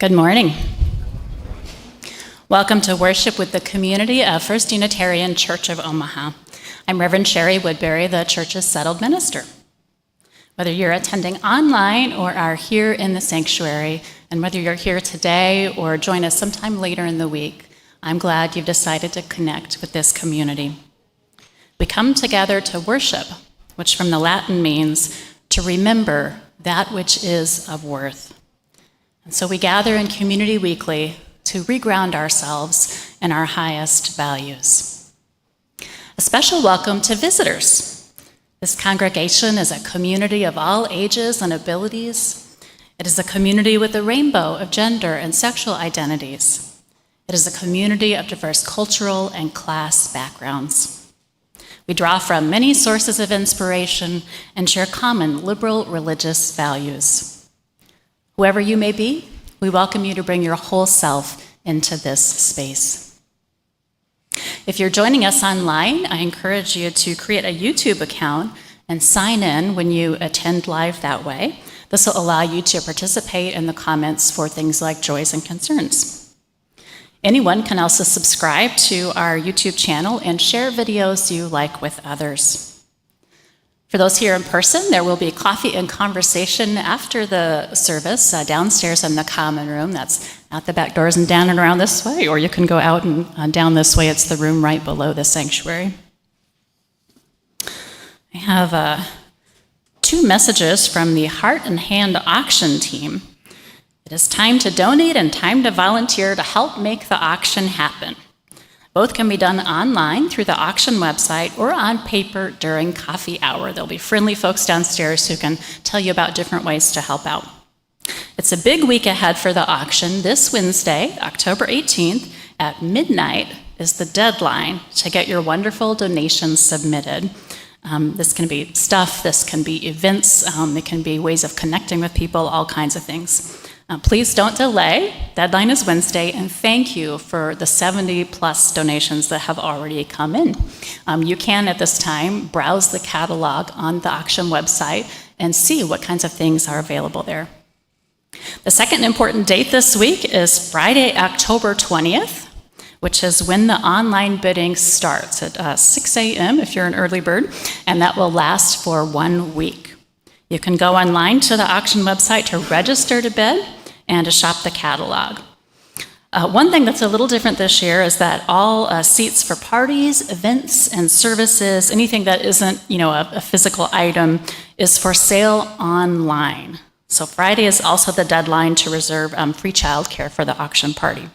Good morning. Welcome to worship with the community of First Unitarian Church of Omaha. I'm Reverend Shari Woodbury, the church's settled minister. Whether you're attending online or are here in the sanctuary, and whether you're here today or join us sometime later in the week, I'm glad you've decided to connect with this community. We come together to worship, which from the Latin means to remember that which is of worth. And so we gather in Community Weekly to reground ourselves in our highest values. A special welcome to visitors. This congregation is a community of all ages and abilities. It is a community with a rainbow of gender and sexual identities. It is a community of diverse cultural and class backgrounds. We draw from many sources of inspiration and share common liberal religious values. Whoever you may be, we welcome you to bring your whole self into this space. If you're joining us online, I encourage you to create a YouTube account and sign in when you attend live that way. This will allow you to participate in the comments for things like joys and concerns. Anyone can also subscribe to our YouTube channel and share videos you like with others. For those here in person, there will be coffee and conversation after the service downstairs in the common room. That's out the back doors and down and around this way, or you can go out and down this way. It's the room right below the sanctuary. I have two messages from the Heart and Hand auction team. It is time to donate and time to volunteer to help make the auction happen. Both can be done online through the auction website or on paper during coffee hour. There'll be friendly folks downstairs who can tell you about different ways to help out. It's a big week ahead for the auction. This Wednesday, October 18th at midnight is the deadline to get your wonderful donations submitted. This can be stuff, this can be events, it can be ways of connecting with people, all kinds of things. Please don't delay. Deadline is Wednesday, and thank you for the 70 plus donations that have already come in. You can, at this time, browse the catalog on the auction website and see what kinds of things are available there. The second important date this week is Friday, October 20th, which is when the online bidding starts at 6 a.m. if you're an early bird, and that will last for 1 week. You can go online to the auction website to register to bid and to shop the catalog. One thing that's a little different this year is that all seats for parties, events, and services, anything that isn't, a physical item, is for sale online. So Friday is also the deadline to reserve free childcare for the auction party.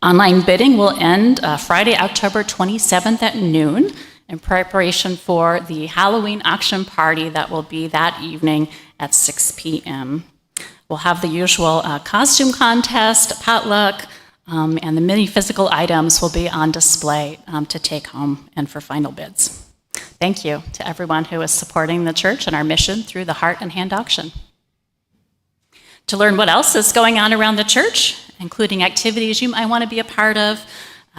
Online bidding will end Friday, October 27th at noon in preparation for the Halloween auction party that will be that evening at 6 p.m. We'll have the usual costume contest, potluck, and the many physical items will be on display to take home and for final bids. Thank you to everyone who is supporting the church and our mission through the Heart and Hand auction. To learn what else is going on around the church, including activities you might want to be a part of,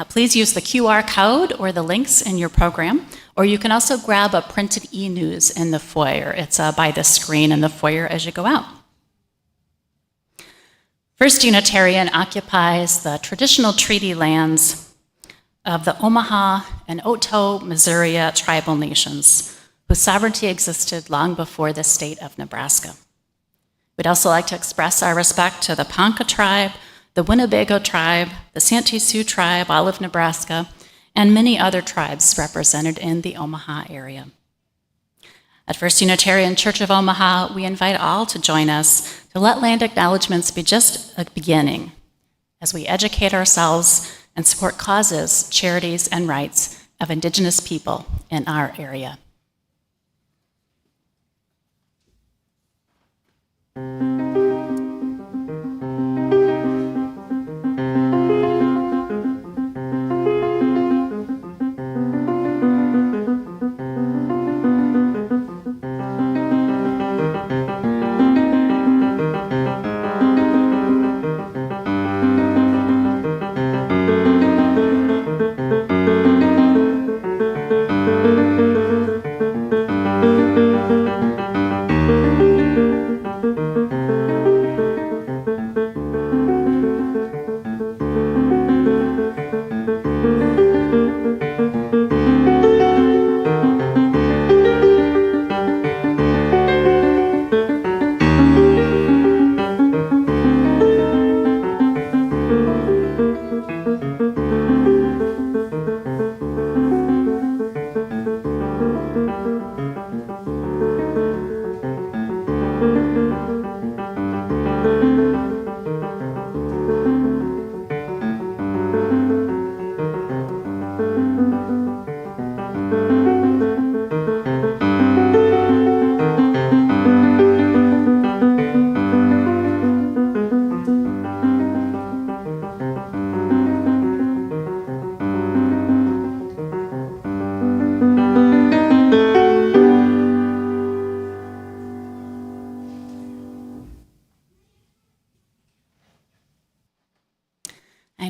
please use the QR code or the links in your program, or you can also grab a printed e-news in the foyer. It's by the screen in the foyer as you go out. First Unitarian occupies the traditional treaty lands of the Omaha and Otoe, Missouri tribal nations, whose sovereignty existed long before the state of Nebraska. We'd also like to express our respect to the Ponca tribe, the Winnebago tribe, the Santee Sioux tribe, all of Nebraska, and many other tribes represented in the Omaha area. At First Unitarian Church of Omaha, we invite all to join us to let land acknowledgements be just a beginning as we educate ourselves and support causes, charities, and rights of Indigenous people in our area.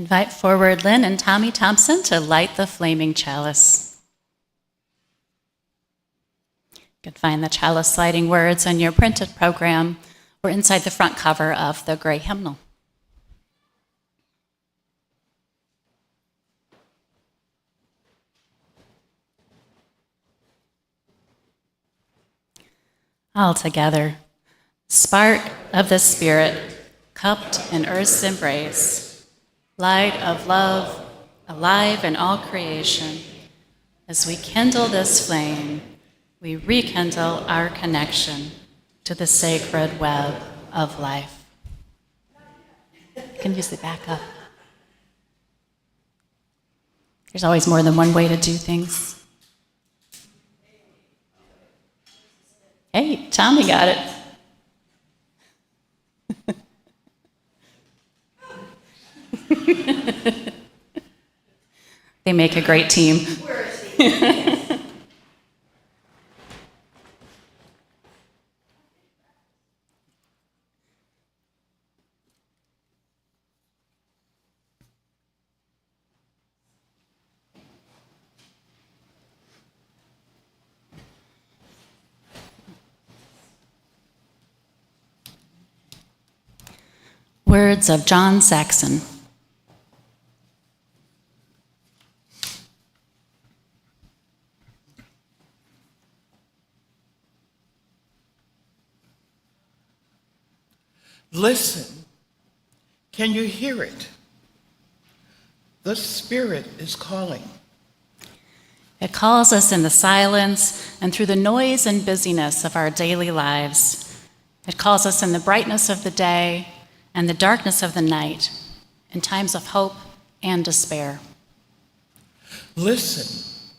Invite forward Lynn and Tommy Thompson to light the flaming chalice. You can find the chalice lighting words on your printed program or inside the front cover of the gray hymnal. All together, spark of the Spirit, cupped in earth's embrace, light of love, alive in all creation. As we kindle this flame, we rekindle our connection to the sacred web of life. You can use the backup. There's always more than one way to do things. Hey, Tommy got it. They make a great team. Words of John Saxon. Listen, can you hear it? The Spirit is calling. It calls us in the silence and through the noise and busyness of our daily lives. It calls us in the brightness of the day and the darkness of the night, in times of hope and despair. Listen,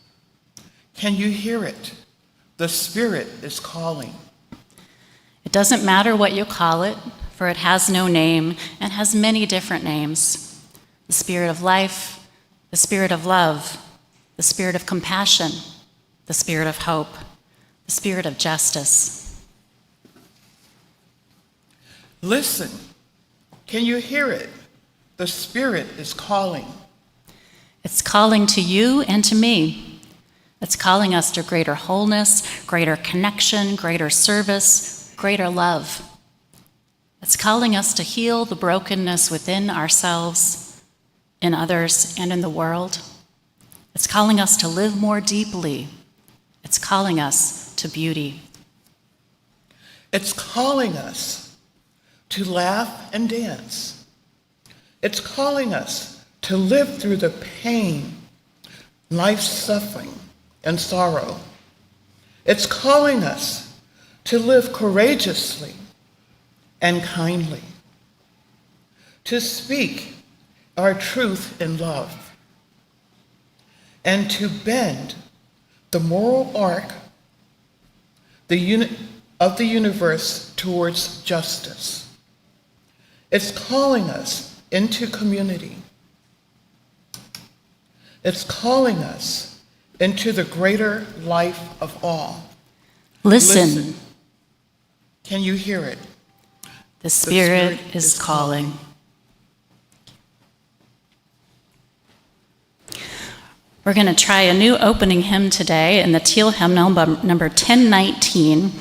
can you hear it? The Spirit is calling. It doesn't matter what you call it, for it has no name and has many different names. The Spirit of life, the Spirit of love, the Spirit of compassion, the Spirit of hope, the Spirit of justice. Listen, can you hear it? The Spirit is calling. It's calling to you and to me. It's calling us to greater wholeness, greater connection, greater service, greater love. It's calling us to heal the brokenness within ourselves, in others, and in the world. It's calling us to live more deeply. It's calling us to beauty. It's calling us to laugh and dance. It's calling us to live through the pain, life's suffering, and sorrow. It's calling us to live courageously and kindly, to speak our truth in love, and to bend the moral arc of the universe towards justice. It's calling us into community. It's calling us into the greater life of all. Listen. Can you hear it? The Spirit is calling. We're going to try a new opening hymn today in the Teal hymnal number 1019.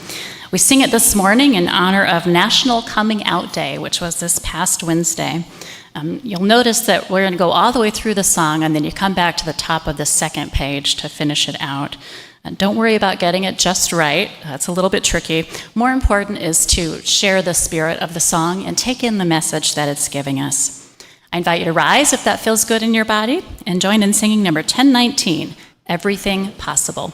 We sing it this morning in honor of National Coming Out Day, which was this past Wednesday. You'll notice that we're going to go all the way through the song, and then you come back to the top of the second page to finish it out. Don't worry about getting it just right. It's a little bit tricky. More important is to share the spirit of the song and take in the message that it's giving us. I invite you to rise if that feels good in your body, and join in singing number 1019, Everything Possible.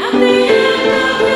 At the end of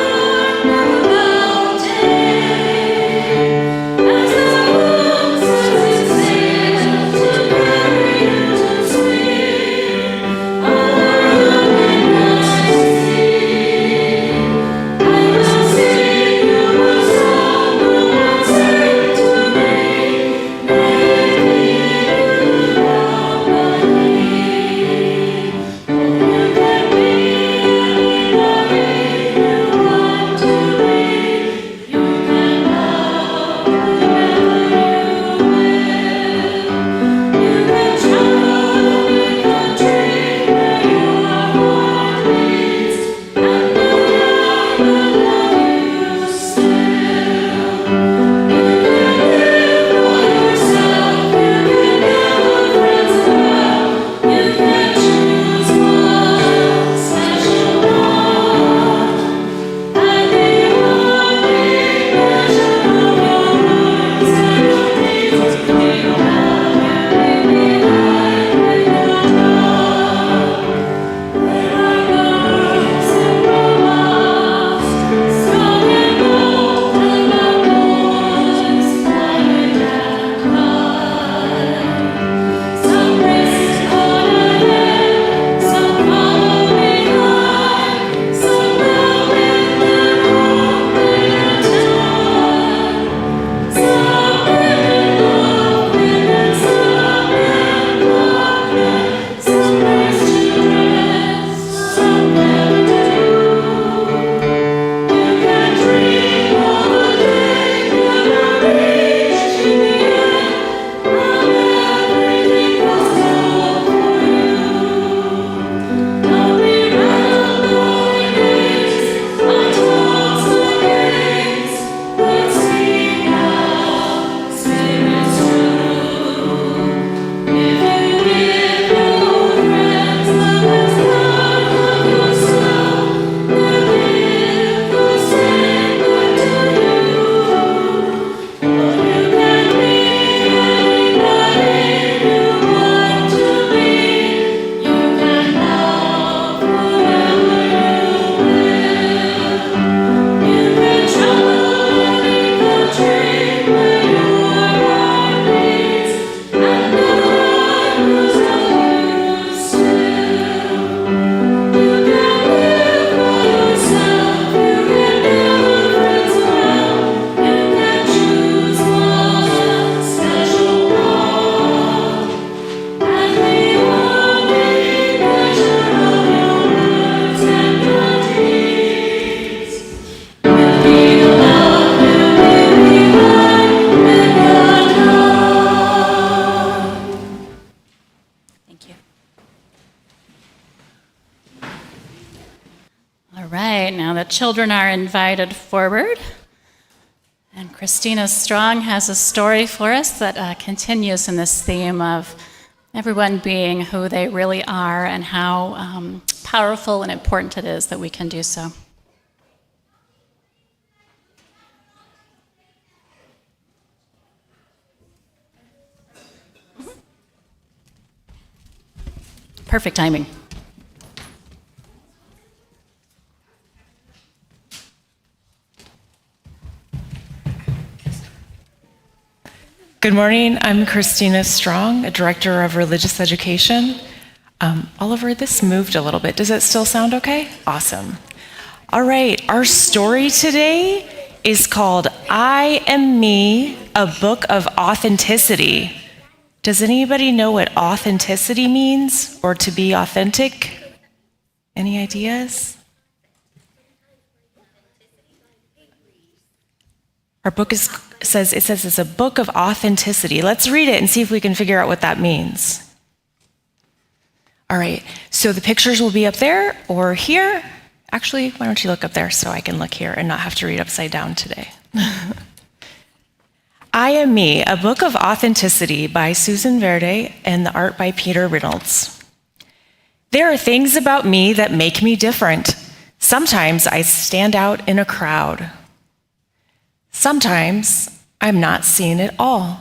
All right, now the children are invited forward. And Christina Strong has a story for us that continues in this theme of everyone being who they really are and how powerful and important it is that we can do so. Perfect timing. Good morning. I'm Christina Strong, a director of religious education. Oliver, this moved a little bit. Does it still sound okay? Awesome. All right, our story today is called I Am Me, a Book of Authenticity. Does anybody know what authenticity means, or to be authentic? Any ideas? Our book says it's a book of authenticity. Let's read it and see if we can figure out what that means. All right, so the pictures will be up there or here. Actually, why don't you look up there so I can look here and not have to read upside down today. I Am Me, a Book of Authenticity by Susan Verde and the art by Peter Reynolds. There are things about me that make me different. Sometimes I stand out in a crowd. Sometimes I'm not seen at all.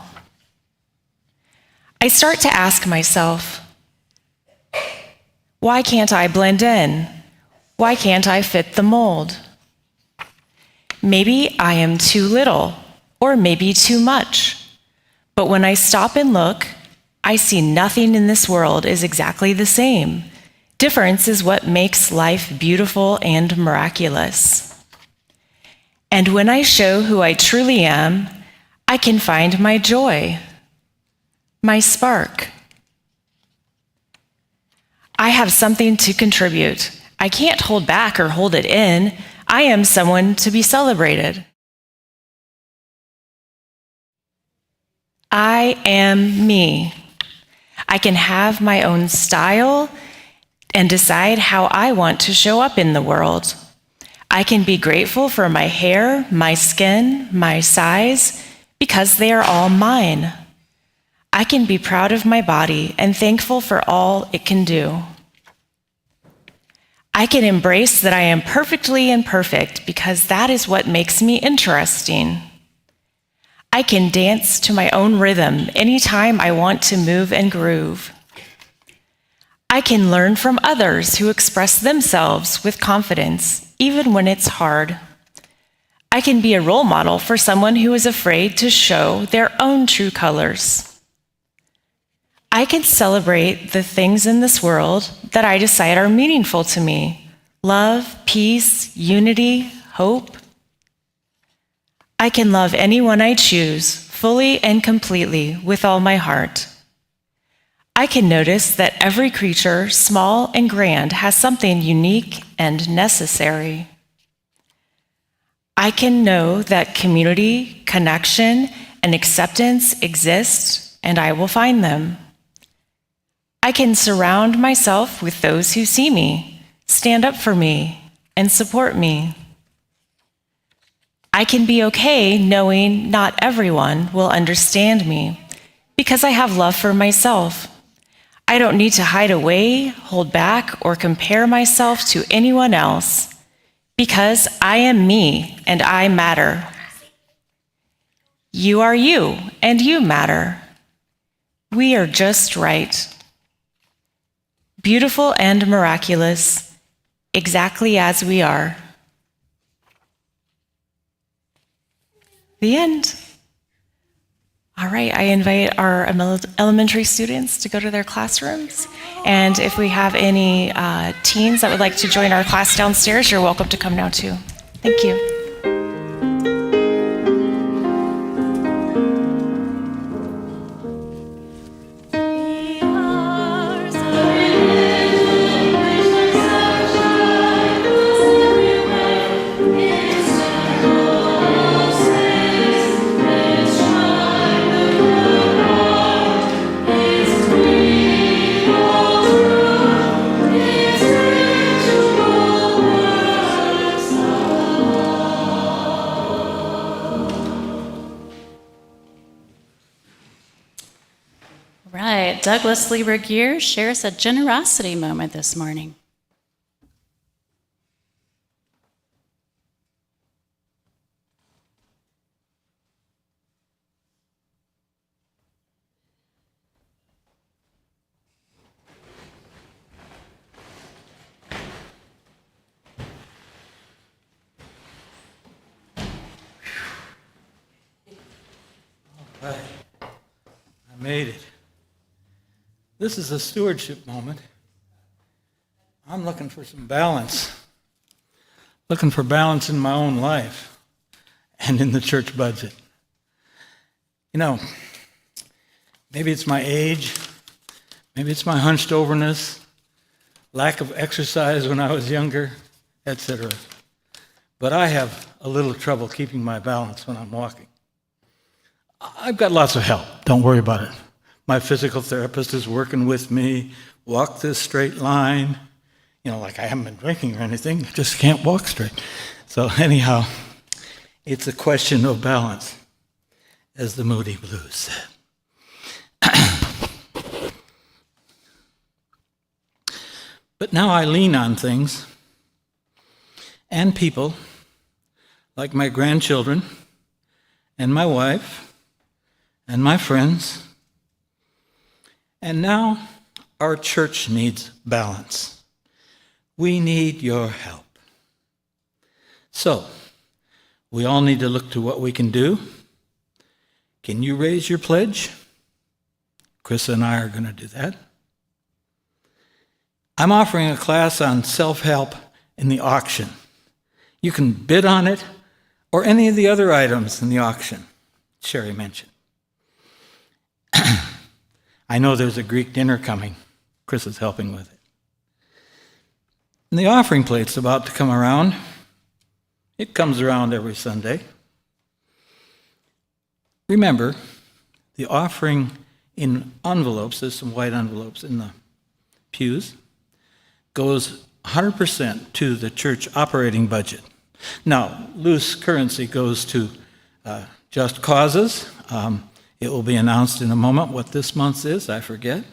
I start to ask myself, why can't I blend in? Why can't I fit the mold? Maybe I am too little, or maybe too much. But when I stop and look, I see nothing in this world is exactly the same. Difference is what makes life beautiful and miraculous. And when I show who I truly am, I can find my joy, my spark. I have something to contribute. I can't hold back or hold it in. I am someone to be celebrated. I am me. I can have my own style and decide how I want to show up in the world. I can be grateful for my hair, my skin, my size, because they are all mine. I can be proud of my body and thankful for all it can do. I can embrace that I am perfectly imperfect because that is what makes me interesting. I can dance to my own rhythm anytime I want to move and groove. I can learn from others who express themselves with confidence, even when it's hard. I can be a role model for someone who is afraid to show their own true colors. I can celebrate the things in this world that I decide are meaningful to me: love, peace, unity, hope. I can love anyone I choose fully and completely with all my heart. I can notice that every creature, small and grand, has something unique and necessary. I can know that community, connection, and acceptance exist, and I will find them. I can surround myself with those who see me, stand up for me, and support me. I can be okay knowing not everyone will understand me because I have love for myself. I don't need to hide away, hold back, or compare myself to anyone else because I am me and I matter. You are you and you matter. We are just right. Beautiful and miraculous, exactly as we are. The end. All right, I invite our elementary students to go to their classrooms. And if we have any teens that would like to join our class downstairs, you're welcome to come now too. Thank you. Douglas Lee Regier shares a generosity moment this morning. Right. I made it. This is a stewardship moment. I'm looking for some balance. Looking for balance in my own life and in the church budget. You know, maybe it's my age, maybe it's my hunched overness, lack of exercise when I was younger, etc. But I have a little trouble keeping my balance when I'm walking. I've got lots of help. Don't worry about it. My physical therapist is working with me. Walk this straight line. You know, like I haven't been drinking or anything. Just can't walk straight. So anyhow, it's a question of balance, as the Moody Blues said. But now I lean on things and people like my grandchildren and my wife and my friends. And now our church needs balance. We need your help. So, we all need to look to what we can do. Can you raise your pledge? Chris and I are going to do that. I'm offering a class on self-help in the auction. You can bid on it or any of the other items in the auction Shari mentioned. I know there's a Greek dinner coming. Chris is helping with it. And the offering plate's about to come around. It comes around every Sunday. Remember, the offering in envelopes, there's some white envelopes in the pews, goes 100% to the church operating budget. Now, loose currency goes to just causes. It will be announced in a moment what this month's is, I forget.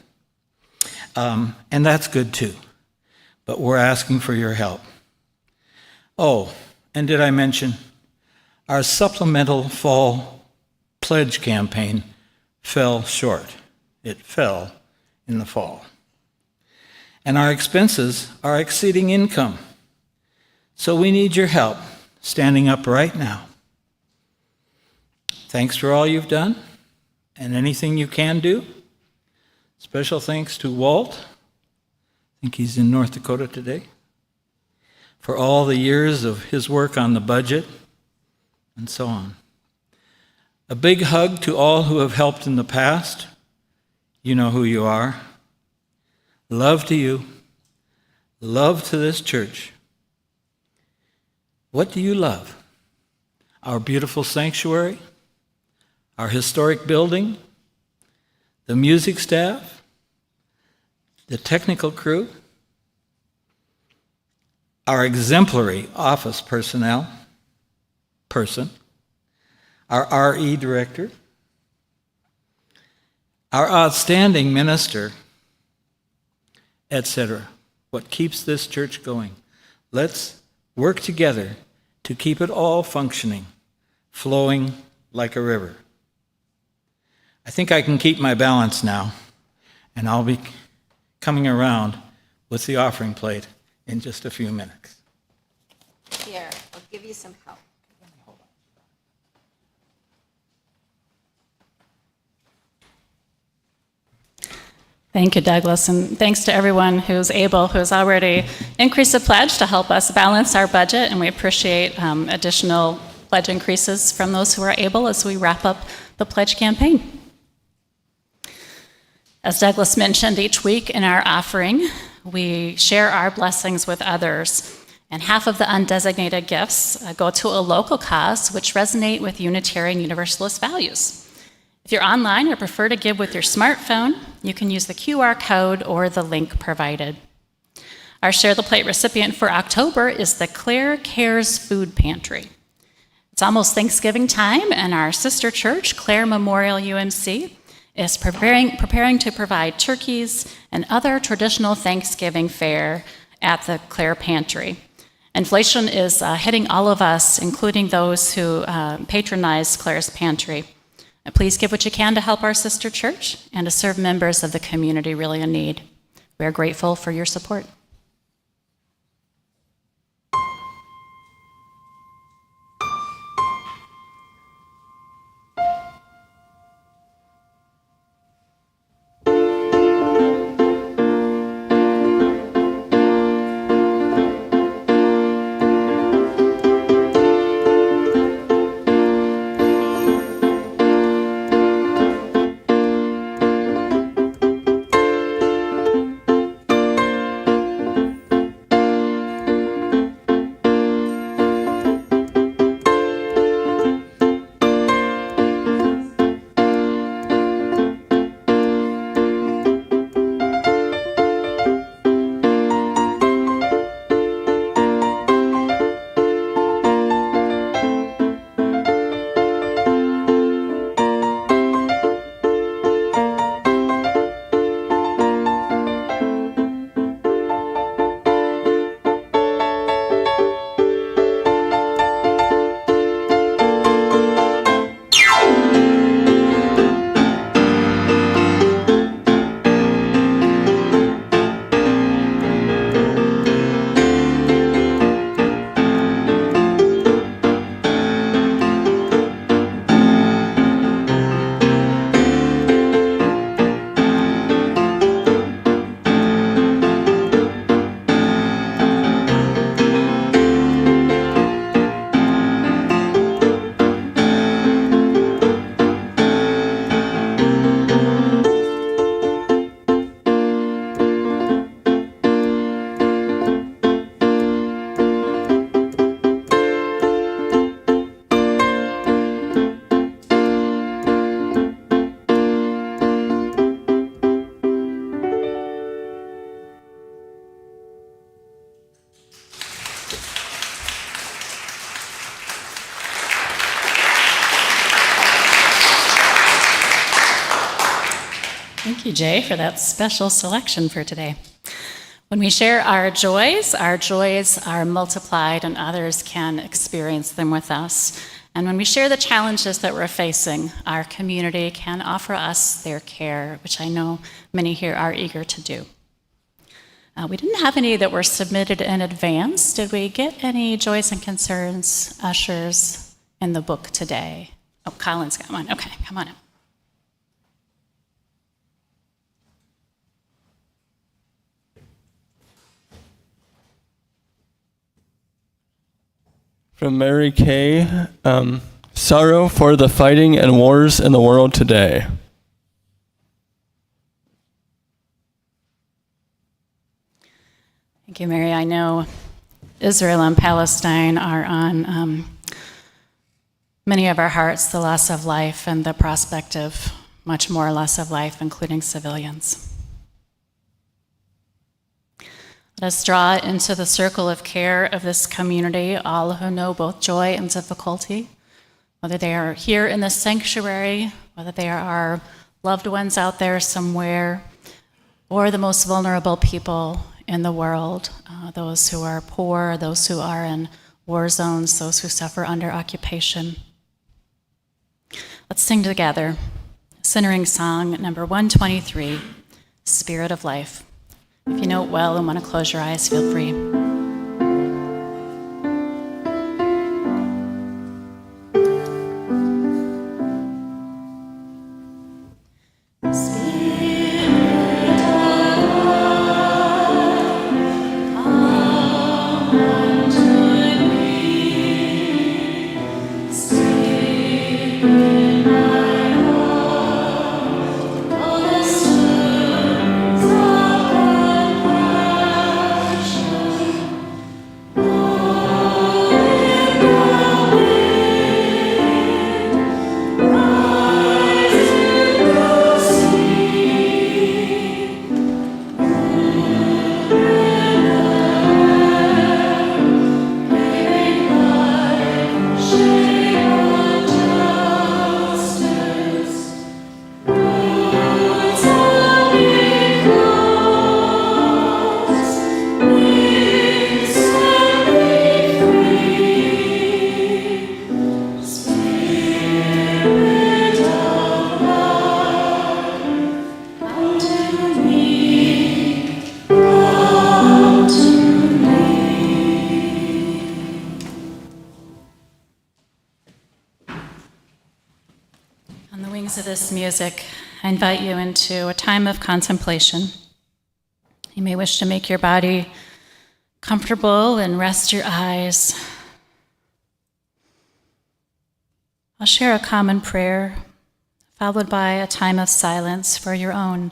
And that's good too. But we're asking for your help. Oh, and did I mention our supplemental fall pledge campaign fell short. It fell in the fall. And our expenses are exceeding income. So we need your help standing up right now. Thanks for all you've done and anything you can do. Special thanks to Walt. I think he's in North Dakota today. For all the years of his work on the budget and so on. A big hug to all who have helped in the past. You know who you are. Love to you. Love to this church. What do you love? Our beautiful sanctuary? Our historic building? The music staff? The technical crew? Our exemplary office person? Our RE director? Our outstanding minister? Etc. What keeps this church going? Let's work together to keep it all functioning, flowing like a river. I think I can keep my balance now, and I'll be coming around with the offering plate in just a few minutes. Here, I'll give you some help. Thank you, Douglas, and thanks to everyone who's already increased the pledge to help us balance our budget, and we appreciate additional pledge increases from those who are able as we wrap up the pledge campaign. As Douglas mentioned, each week in our offering, we share our blessings with others, and half of the undesignated gifts go to a local cause which resonate with Unitarian Universalist values. If you're online or prefer to give with your smartphone, you can use the QR code or the link provided. Our Share the Plate recipient for October is the Claire Cares Food Pantry. It's almost Thanksgiving time, and our sister church, Claire Memorial UMC, is preparing to provide turkeys and other traditional Thanksgiving fare at the Clare Pantry. Inflation is hitting all of us, including those who patronize Clare's Pantry. Please give what you can to help our sister church and to serve members of the community really in need. We are grateful for your support. Thank you, Jay, for that special selection for today. When we share our joys are multiplied and others can experience them with us. And when we share the challenges that we're facing, our community can offer us their care, which I know many here are eager to do. We didn't have any that were submitted in advance. Did we get any joys and concerns, ushers, in the book today? Oh, Colin's got one. Okay, come on up. From Mary Kay, sorrow for the fighting and wars in the world today. Thank you, Mary. I know Israel and Palestine are on many of our hearts, the loss of life and the prospect of much more loss of life, including civilians. Let us draw into the circle of care of this community all who know both joy and difficulty, whether they are here in this sanctuary, whether they are our loved ones out there somewhere, or the most vulnerable people in the world, those who are poor, those who are in war zones, those who suffer under occupation. Let's sing together, centering song number 123, Spirit of Life. If you know it well and want to close your eyes, feel free. Spirit tones of this music, I invite you into a time of contemplation. You may wish to make your body comfortable and rest your eyes. I'll share a common prayer, followed by a time of silence for your own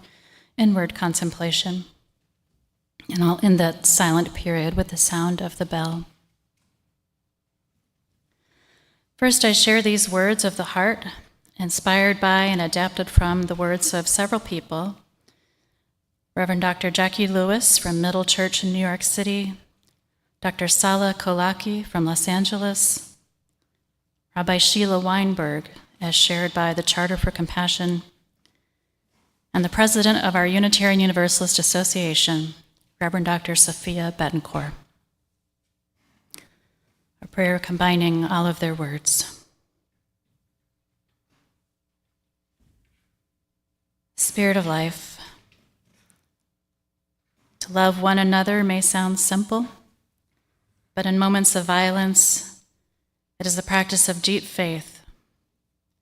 inward contemplation. And I'll end that silent period with the sound of the bell. First, I share these words of the heart, inspired by and adapted from the words of several people. Reverend Dr. Jackie Lewis from Middle Church in New York City, Dr. Sala Kolaki from Los Angeles, Rabbi Sheila Weinberg, as shared by the Charter for Compassion, and the president of our Unitarian Universalist Association, Reverend Dr. Sophia Betancourt. A prayer combining all of their words. Spirit of life, to love one another may sound simple, but in moments of violence, it is the practice of deep faith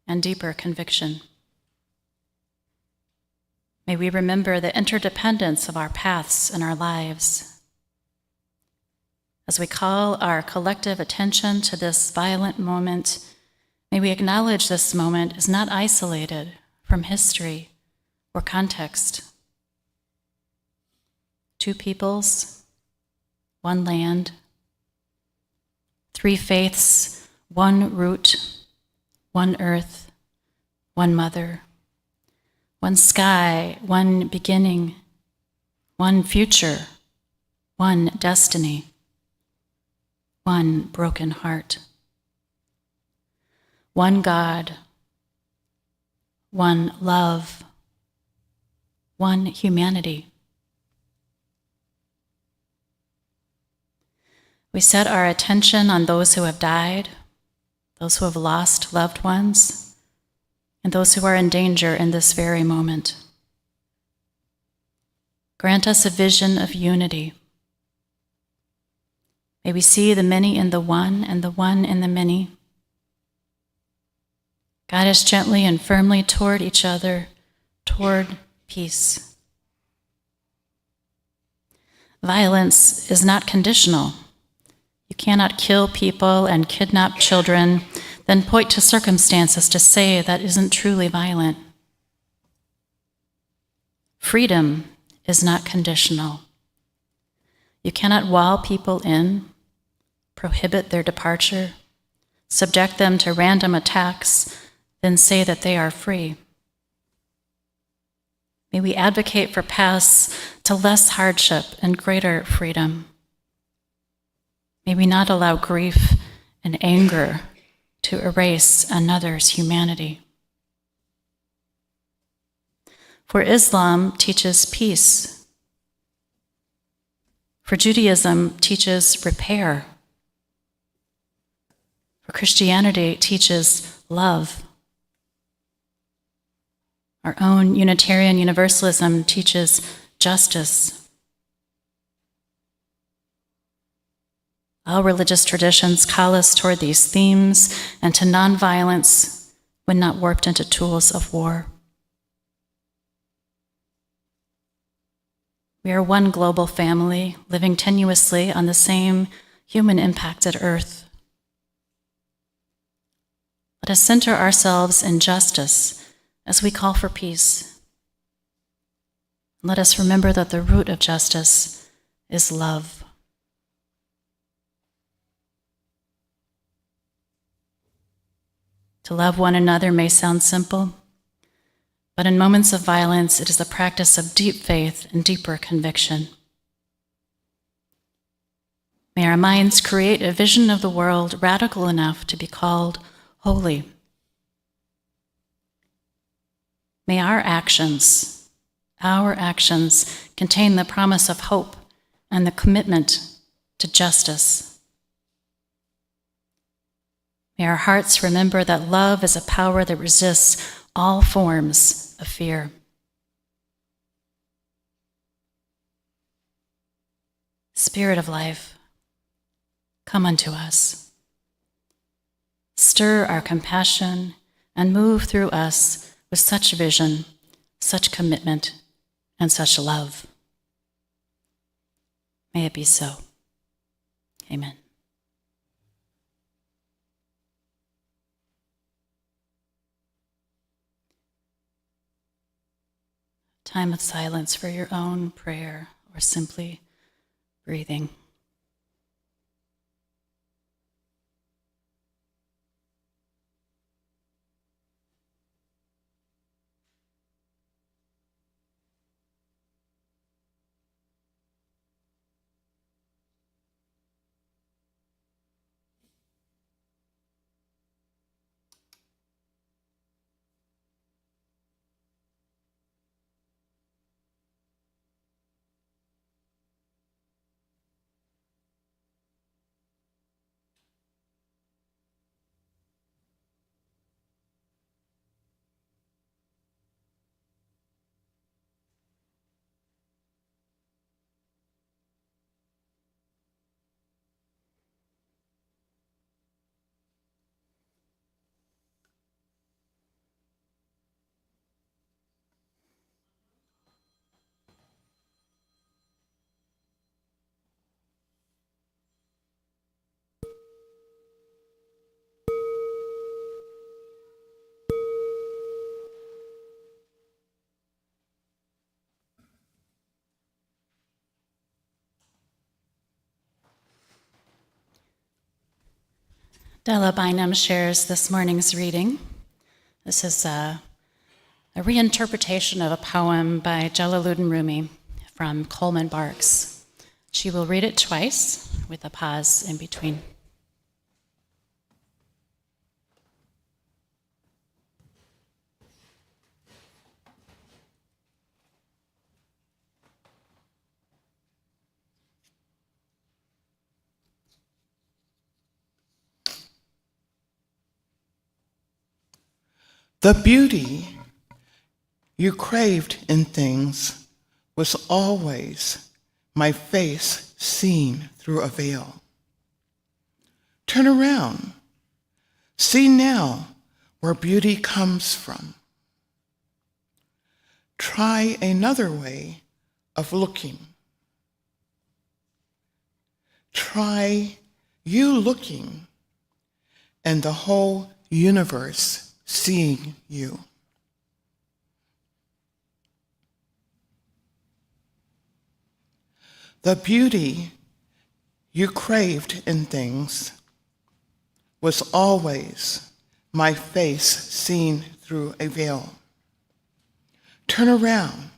and deeper conviction. May we remember the interdependence of our paths and our lives. As we call our collective attention to this violent moment, may we acknowledge this moment is not isolated from history or context. Two peoples, one land, three faiths, one root, one earth, one mother, one sky, one beginning, one future, one destiny, one broken heart, one God, one love, one humanity. We set our attention on those who have died, those who have lost loved ones, and those who are in danger in this very moment. Grant us a vision of unity. May we see the many in the one and the one in the many. Guide us gently and firmly toward each other, toward peace. Violence is not conditional. You cannot kill people and kidnap children, then point to circumstances to say that isn't truly violent. Freedom is not conditional. You cannot wall people in, prohibit their departure, subject them to random attacks, then say that they are free. May we advocate for paths to less hardship and greater freedom. May we not allow grief and anger to erase another's humanity. For Islam teaches peace. For Judaism teaches repair. For Christianity teaches love. Our own Unitarian Universalism teaches justice. All religious traditions call us toward these themes and to nonviolence when not warped into tools of war. We are one global family living tenuously on the same human-impacted earth. Let us center ourselves in justice as we call for peace. Let us remember that the root of justice is love. To love one another may sound simple, but in moments of violence, it is the practice of deep faith and deeper conviction. May our minds create a vision of the world radical enough to be called holy. May our actions contain the promise of hope and the commitment to justice. May our hearts remember that love is a power that resists all forms of fear. Spirit of life, come unto us. Stir our compassion and move through us with such vision, such commitment, and such love. May it be so. Amen. Time of silence for your own prayer or simply breathing. Della Bynum shares this morning's reading. This is a reinterpretation of a poem by Jalaluddin Rumi from Coleman Barks. She will read it twice with a pause in between. The beauty you craved in things was always my face seen through a veil. Turn around. See now where beauty comes from. Try another way of looking. Try you looking and the whole universe seeing you. The beauty you craved in things was always my face seen through a veil. Turn around.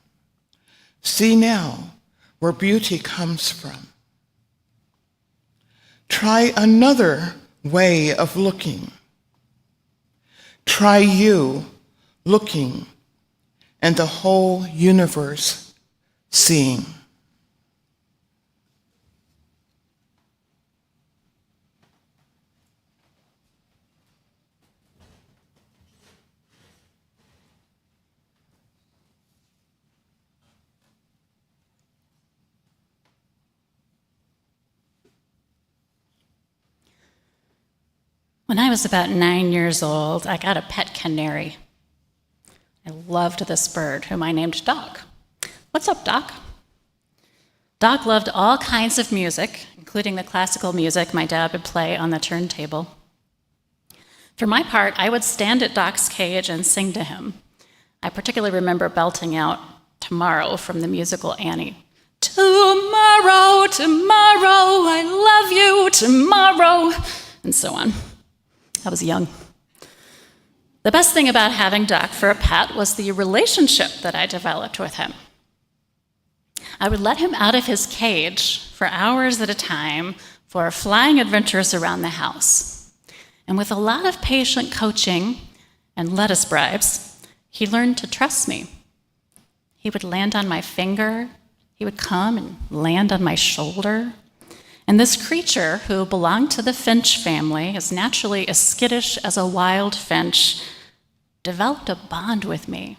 See now where beauty comes from. Try another way of looking. Try you looking and the whole universe seeing. When I was about 9 years old, I got a pet canary. I loved this bird, whom I named Doc. What's up, Doc? Doc loved all kinds of music, including the classical music my dad would play on the turntable. For my part, I would stand at Doc's cage and sing to him. I particularly remember belting out Tomorrow from the musical Annie. Tomorrow, tomorrow, I love you, tomorrow, and so on. I was young. The best thing about having Doc for a pet was the relationship that I developed with him. I would let him out of his cage for hours at a time for flying adventures around the house. And with a lot of patient coaching and lettuce bribes, he learned to trust me. He would land on my finger. He would come and land on my shoulder. And this creature, who belonged to the finch family, is naturally as skittish as a wild finch, developed a bond with me.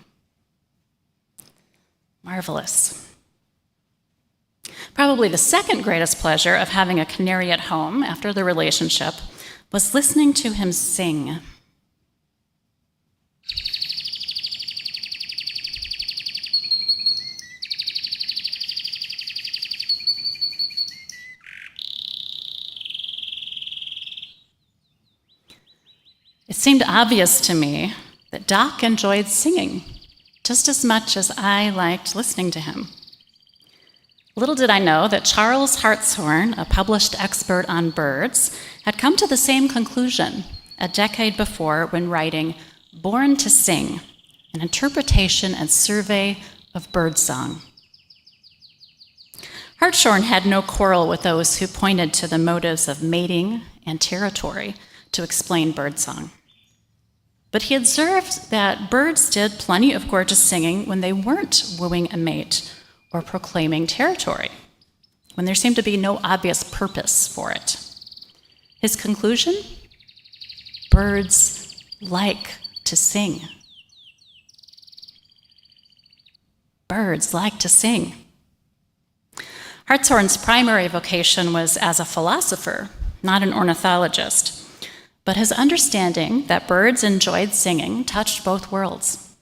Marvelous. Probably the second greatest pleasure of having a canary at home after the relationship was listening to him sing. It seemed obvious to me that Doc enjoyed singing just as much as I liked listening to him. Little did I know that Charles Hartshorne, a published expert on birds, had come to the same conclusion a decade before when writing Born to Sing, an interpretation and survey of birdsong. Hartshorne had no quarrel with those who pointed to the motives of mating and territory to explain birdsong. But he observed that birds did plenty of gorgeous singing when they weren't wooing a mate or proclaiming territory, when there seemed to be no obvious purpose for it. His conclusion? Birds like to sing. Birds like to sing. Hartshorne's primary vocation was as a philosopher, not an ornithologist, but his understanding that birds enjoyed singing touched both worlds.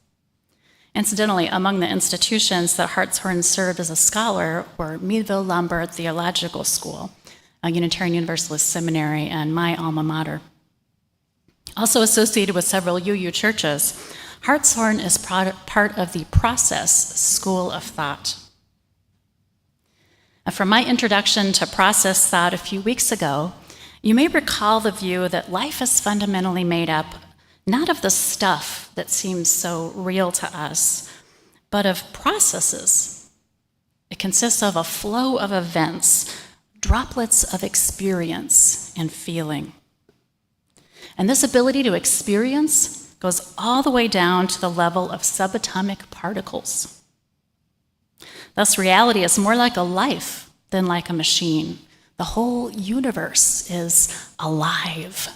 Incidentally, among the institutions that Hartshorne served as a scholar were Meadville Lombard Theological School, a Unitarian Universalist seminary, and my alma mater. Also associated with several UU churches, Hartshorne is part of the Process School of Thought. From my introduction to process thought a few weeks ago, you may recall the view that life is fundamentally made up not of the stuff that seems so real to us, but of processes. It consists of a flow of events, droplets of experience and feeling. And this ability to experience goes all the way down to the level of subatomic particles. Thus, reality is more like a life than like a machine. The whole universe is alive.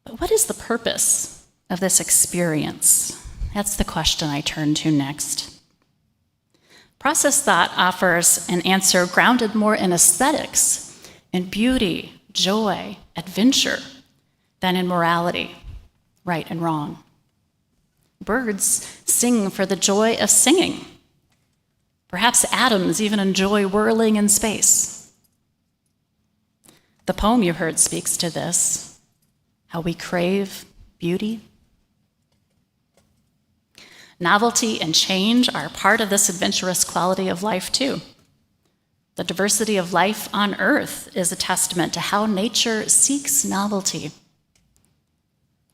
But what is the purpose of this experience? That's the question I turn to next. Process thought offers an answer grounded more in aesthetics, in beauty, joy, adventure, than in morality, right and wrong. Birds sing for the joy of singing. Perhaps atoms even enjoy whirling in space. The poem you heard speaks to this, how we crave beauty. Novelty and change are part of this adventurous quality of life, too. The diversity of life on Earth is a testament to how nature seeks novelty.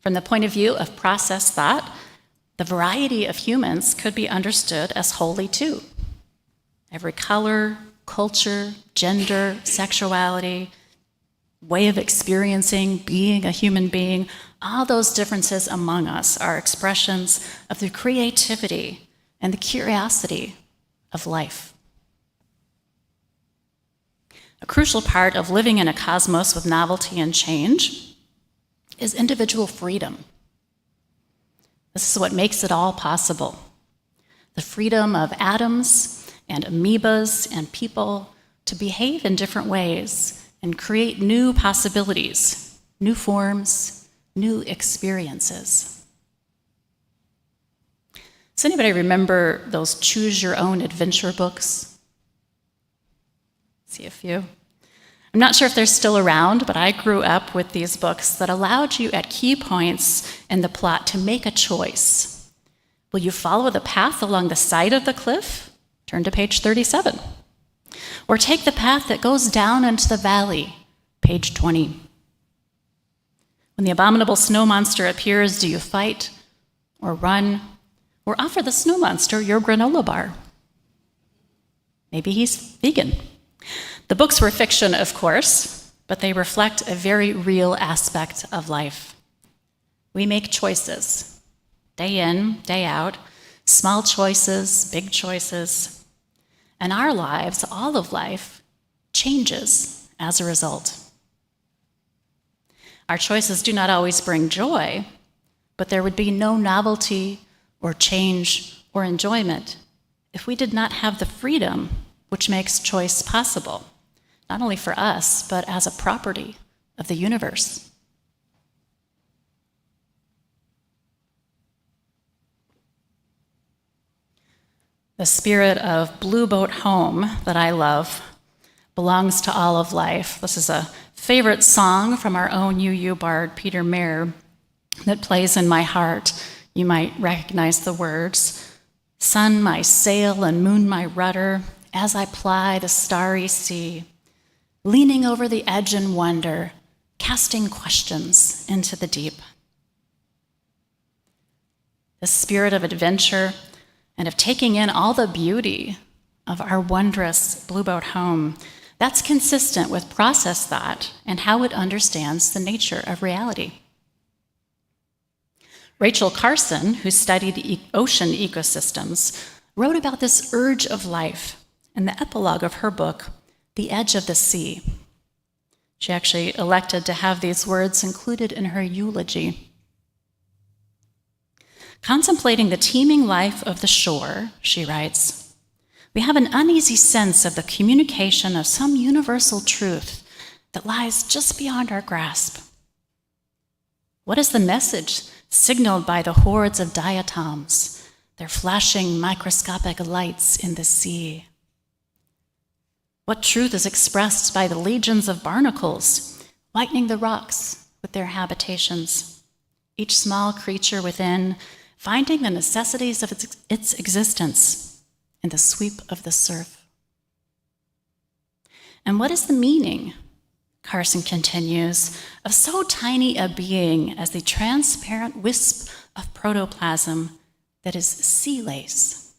From the point of view of process thought, the variety of humans could be understood as holy, too. Every color, culture, gender, sexuality, way of experiencing being a human being, all those differences among us are expressions of the creativity and the curiosity of life. A crucial part of living in a cosmos with novelty and change is individual freedom. This is what makes it all possible. The freedom of atoms and amoebas and people to behave in different ways and create new possibilities, new forms, new experiences. Does anybody remember those choose your own adventure books? See a few. I'm not sure if they're still around, but I grew up with these books that allowed you at key points in the plot to make a choice. Will you follow the path along the side of the cliff? Turn to page 37. Or take the path that goes down into the valley, page 20. When the abominable snow monster appears, do you fight or run or offer the snow monster your granola bar? Maybe he's vegan. The books were fiction, of course, but they reflect a very real aspect of life. We make choices, day in, day out, small choices, big choices, and our lives, all of life, changes as a result. Our choices do not always bring joy, but there would be no novelty or change or enjoyment if we did not have the freedom which makes choice possible, not only for us, but as a property of the universe. The spirit of Blue Boat Home that I love belongs to all of life. This is a favorite song from our own UU bard, Peter Mayer, that plays in my heart. You might recognize the words, "Sun, my sail, and moon, my rudder, as I ply the starry sea, leaning over the edge in wonder, casting questions into the deep." The spirit of adventure and of taking in all the beauty of our wondrous blueboat home, that's consistent with process thought and how it understands the nature of reality. Rachel Carson, who studied ocean ecosystems, wrote about this urge of life in the epilogue of her book, The Edge of the Sea. She actually elected to have these words included in her eulogy. Contemplating the teeming life of the shore, she writes, we have an uneasy sense of the communication of some universal truth that lies just beyond our grasp. What is the message signaled by the hordes of diatoms, their flashing microscopic lights in the sea? What truth is expressed by the legions of barnacles, whitening the rocks with their habitations, each small creature within finding the necessities of its existence in the sweep of the surf? And what is the meaning, Carson continues, of so tiny a being as the transparent wisp of protoplasm that is sea lace,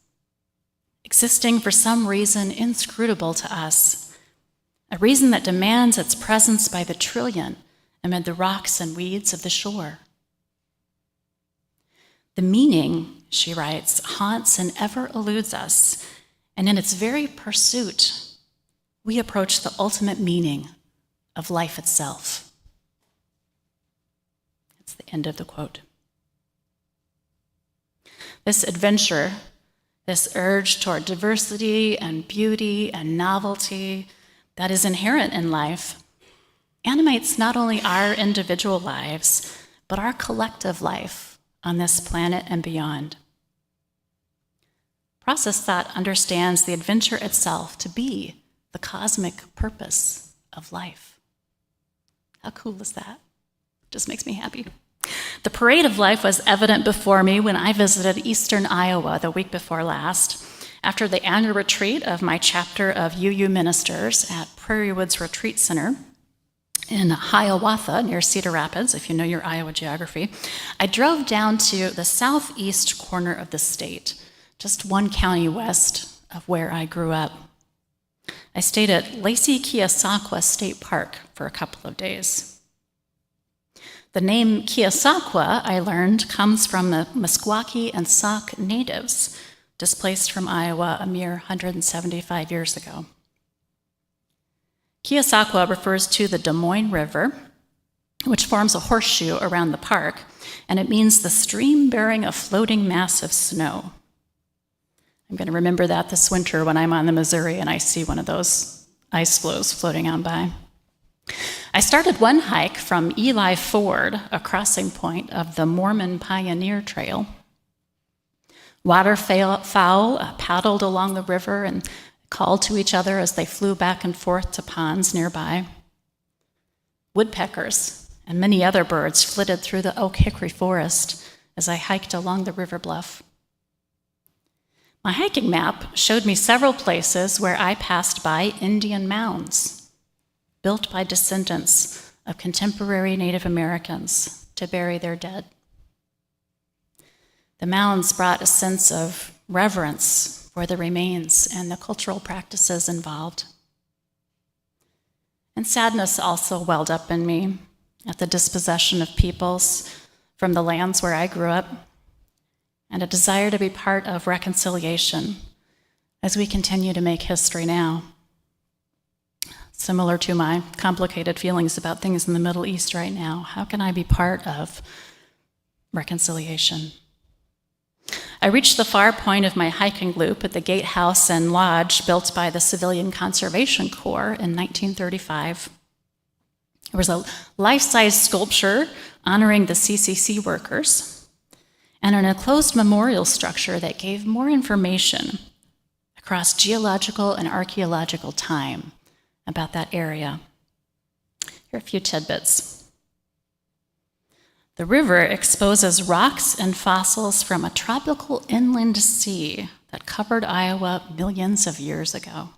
existing for some reason inscrutable to us, a reason that demands its presence by the trillion amid the rocks and weeds of the shore? The meaning, she writes, haunts and ever eludes us, and in its very pursuit, we approach the ultimate meaning of life itself. That's the end of the quote. This adventure, this urge toward diversity and beauty and novelty that is inherent in life, animates not only our individual lives, but our collective life on this planet and beyond. Process thought understands the adventure itself to be the cosmic purpose of life. How cool is that? Just makes me happy. The parade of life was evident before me when I visited eastern Iowa the week before last, after the annual retreat of my chapter of UU ministers at Prairie Woods Retreat Center in Hiawatha, near Cedar Rapids, if you know your Iowa geography. I drove down to the southeast corner of the state, just one county west of where I grew up. I stayed at Lacey-Keosauqua State Park for a couple of days. The name Keosauqua, I learned, comes from the Meskwaki and Sauk natives, displaced from Iowa a mere 175 years ago. Keosauqua refers to the Des Moines River, which forms a horseshoe around the park, and it means the stream bearing a floating mass of snow. I'm going to remember that this winter when I'm on the Missouri and I see one of those ice floes floating on by. I started one hike from Eli Ford, a crossing point of the Mormon Pioneer Trail. Waterfowl paddled along the river and called to each other as they flew back and forth to ponds nearby. Woodpeckers and many other birds flitted through the oak hickory forest as I hiked along the river bluff. My hiking map showed me several places where I passed by Indian mounds, built by descendants of contemporary Native Americans to bury their dead. The mounds brought a sense of reverence for the remains and the cultural practices involved. And sadness also welled up in me at the dispossession of peoples from the lands where I grew up, and a desire to be part of reconciliation as we continue to make history now. Similar to my complicated feelings about things in the Middle East right now, how can I be part of reconciliation? I reached the far point of my hiking loop at the gatehouse and lodge built by the Civilian Conservation Corps in 1935. There was a life-size sculpture honoring the CCC workers and an enclosed memorial structure that gave more information across geological and archaeological time about that area. Here are a few tidbits. The river exposes rocks and fossils from a tropical inland sea that covered Iowa millions of years ago.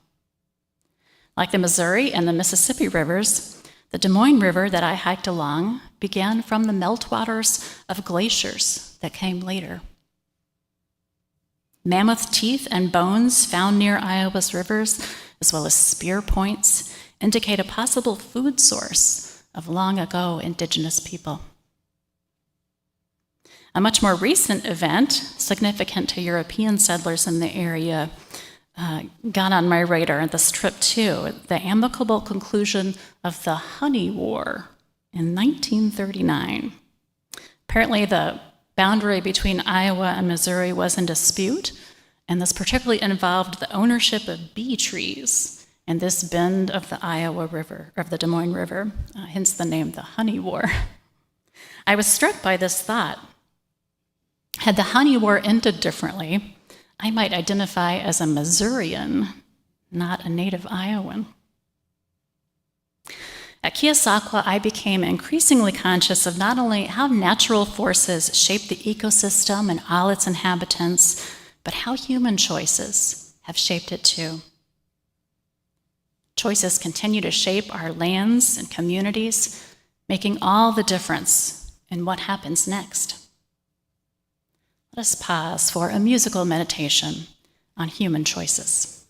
Like the Missouri and the Mississippi rivers, the Des Moines River that I hiked along began from the meltwaters of glaciers that came later. Mammoth teeth and bones found near Iowa's rivers, as well as spear points, indicate a possible food source of long ago indigenous people. A much more recent event, significant to European settlers in the area, got on my radar on this trip too, the amicable conclusion of the Honey War in 1939. Apparently the boundary between Iowa and Missouri was in dispute, and this particularly involved the ownership of bee trees in this bend of the Iowa River, of the Des Moines River, hence the name, the Honey War. I was struck by this thought. Had the Honey War ended differently, I might identify as a Missourian, not a native Iowan. At Keosauqua, I became increasingly conscious of not only how natural forces shape the ecosystem and all its inhabitants, but how human choices have shaped it too. Choices continue to shape our lands and communities, making all the difference in what happens next. Let us pause for a musical meditation on human choices.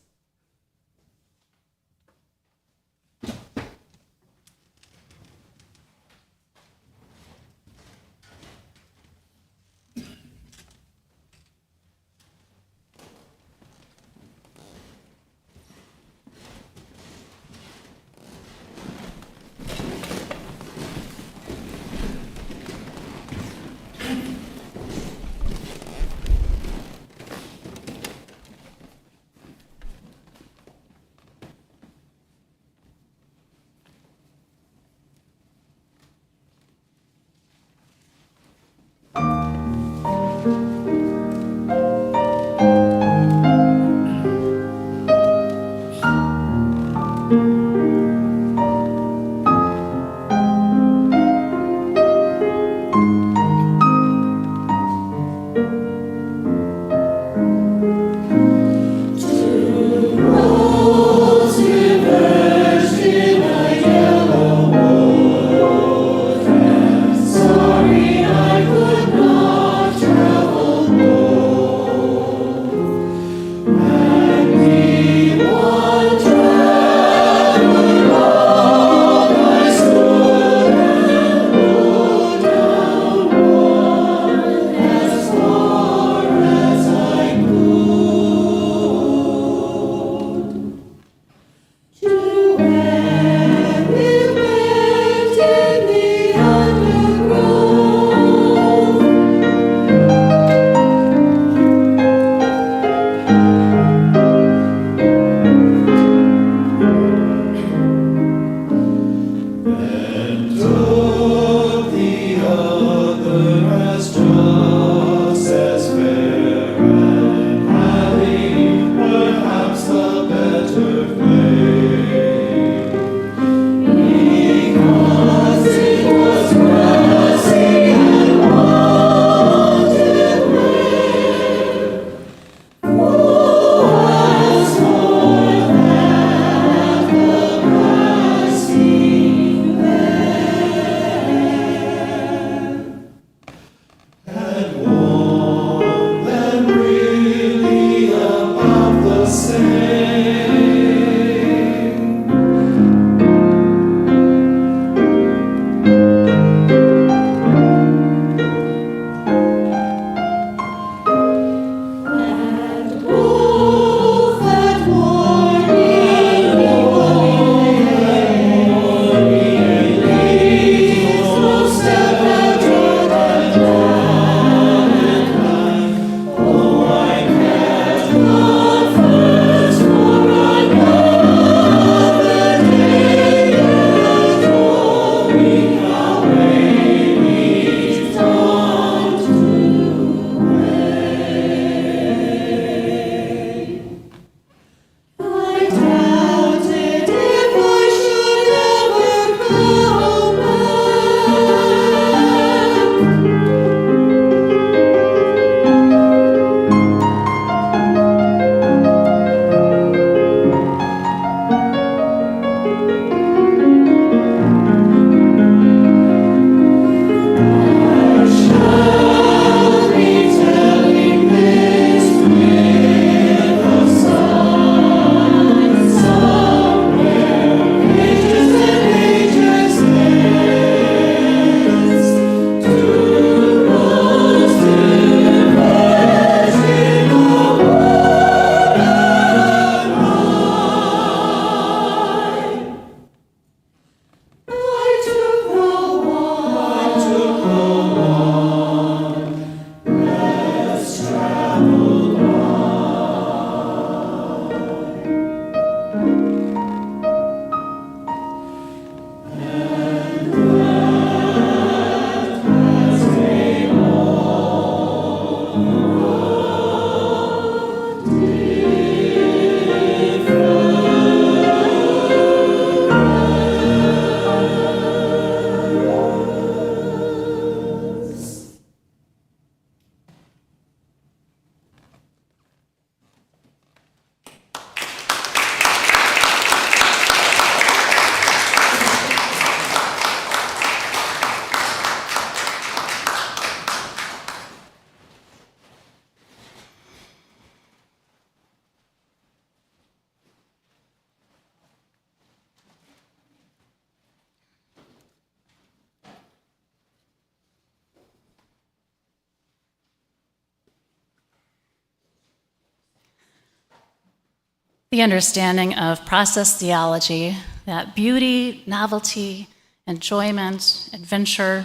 The understanding of process theology, that beauty, novelty, enjoyment, adventure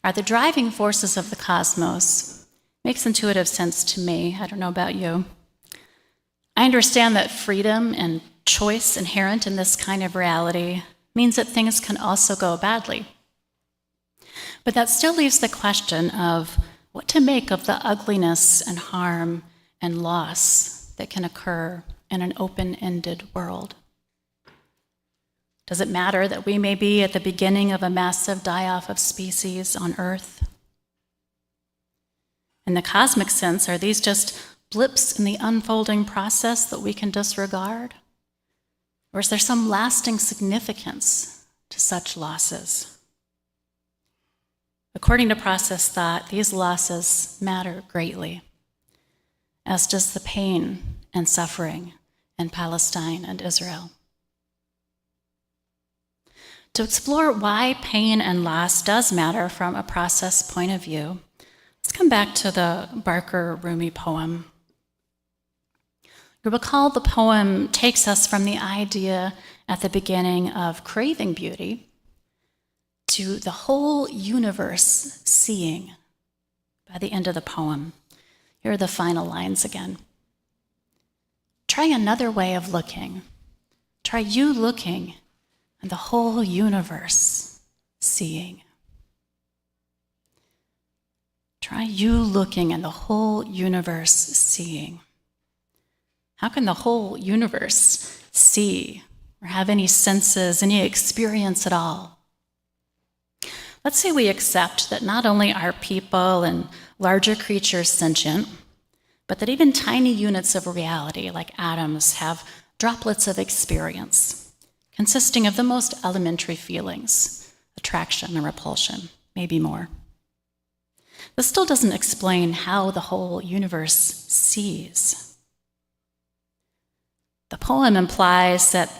are the driving forces of the cosmos, makes intuitive sense to me. I don't know about you. I understand that freedom and choice inherent in this kind of reality means that things can also go badly. But that still leaves the question of what to make of the ugliness and harm and loss that can occur in an open-ended world. Does it matter that we may be at the beginning of a massive die-off of species on Earth? In the cosmic sense, are these just blips in the unfolding process that we can disregard? Or is there some lasting significance to such losses? According to process thought, these losses matter greatly, as does the pain and suffering in Palestine and Israel. To explore why pain and loss does matter from a process point of view, let's come back to the Barker-Rumi poem. You recall the poem takes us from the idea at the beginning of craving beauty to the whole universe seeing by the end of the poem. Here are the final lines again. Try another way of looking. Try you looking and the whole universe seeing. Try you looking and the whole universe seeing. How can the whole universe see or have any senses, any experience at all? Let's say we accept that not only are people and larger creatures sentient, but that even tiny units of reality, like atoms, have droplets of experience, consisting of the most elementary feelings, attraction and repulsion, maybe more. This still doesn't explain how the whole universe sees. The poem implies that